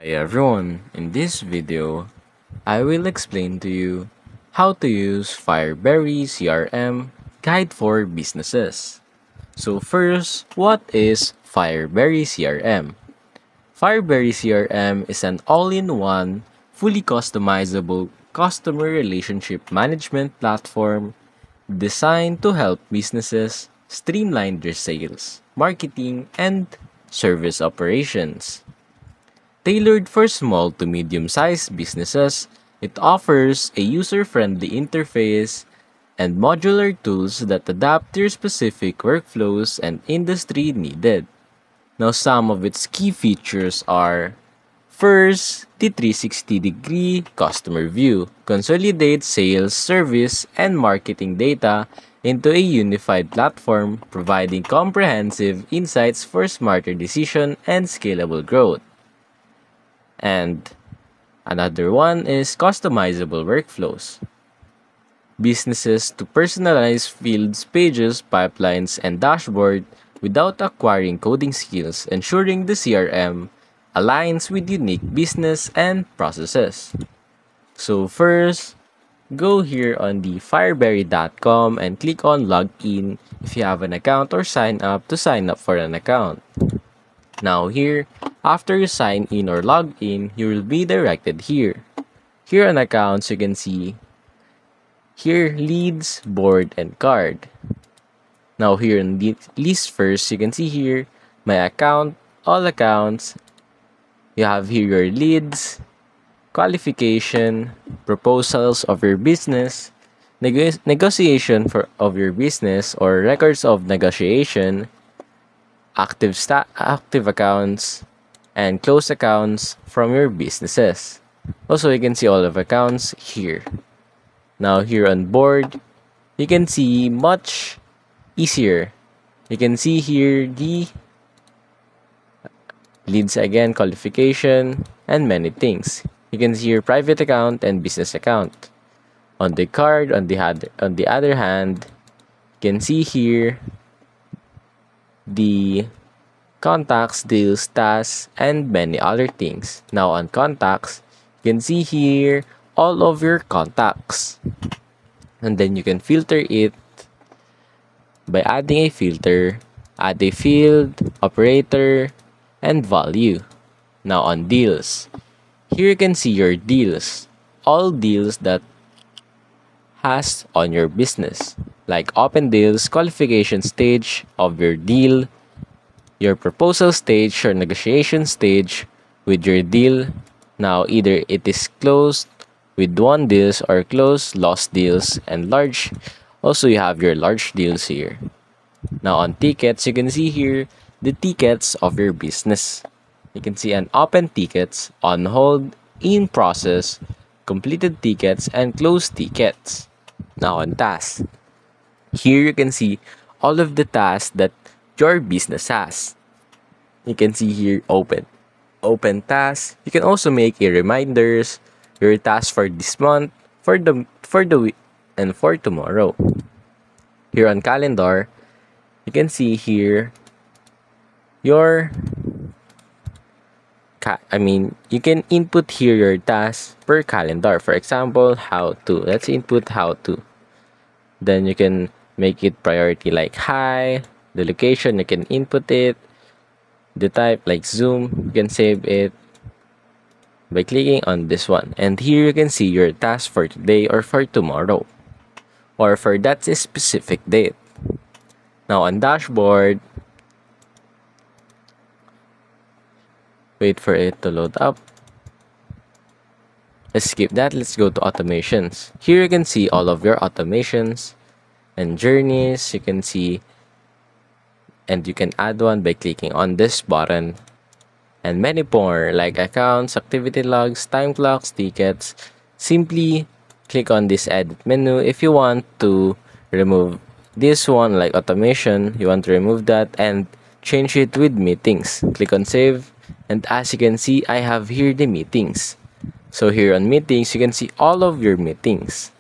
Hi everyone, in this video, I will explain to you how to use Fireberry CRM Guide for Businesses. So first, what is Fireberry CRM? Fireberry CRM is an all-in-one, fully customizable customer relationship management platform designed to help businesses streamline their sales, marketing, and service operations. Tailored for small to medium-sized businesses, it offers a user-friendly interface and modular tools that adapt to your specific workflows and industry needed. Now, some of its key features are: first, the 360-degree customer view consolidates sales, service, and marketing data into a unified platform, providing comprehensive insights for smarter decision and scalable growth. And another one is customizable workflows. Businesses to personalize fields, pages, pipelines, and dashboard without acquiring coding skills, ensuring the CRM aligns with unique business and processes. So first, go here on the fireberry.com and click on login if you have an account, or sign up to sign up for an account. Now here, after you sign in or log in, you will be directed here. Here on accounts, you can see here leads, board, and card. Now here in the list first, you can see here my account, all accounts. You have here your leads, qualification, proposals of your business, negotiation of your business or records of negotiation, active accounts, and closed accounts from your businesses. Also, you can see all of accounts here. Now here on board, you can see much easier. You can see here the leads again, qualification, and many things. You can see your private account and business account. On the card, on the other hand, you can see here the contacts, deals, tasks, and many other things. Now on contacts, you can see here all of your contacts. And then you can filter it by adding a filter, add a field, operator, and value. Now on deals, here you can see your deals, all deals that has on your business, like open deals, qualification stage of your deal, your proposal stage or negotiation stage with your deal. Now either it is closed with one deals or closed lost deals, and large. Also, you have your large deals here. Now on tickets, you can see here the tickets of your business. You can see an open tickets, on hold, in process, completed tickets, and closed tickets. Now on tasks, here you can see all of the tasks that your business has. You can see here open tasks. You can also make a reminders, your tasks for this month, for the week, and for tomorrow. Here on calendar, you can see here your you can input here your tasks per calendar. For example, how to. Let's input how to. Then you can make it priority like high. The location, you can input it. The type like Zoom, you can save it by clicking on this one. And here you can see your task for today or for tomorrow, or for that specific date. Now on dashboard, wait for it to load up. Let's skip that. Let's go to automations. Here you can see all of your automations and journeys. You can see, and you can add one by clicking on this button, and many more like accounts, activity logs, time clocks, tickets. Simply click on this edit menu if you want to remove this one, like automation. You want to remove that and change it with meetings. Click on save. And as you can see, I have here the meetings. So here on meetings, you can see all of your meetings.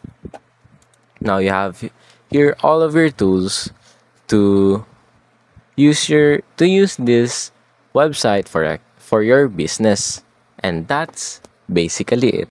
Now you have here all of your tools to use this website for your business. And that's basically it.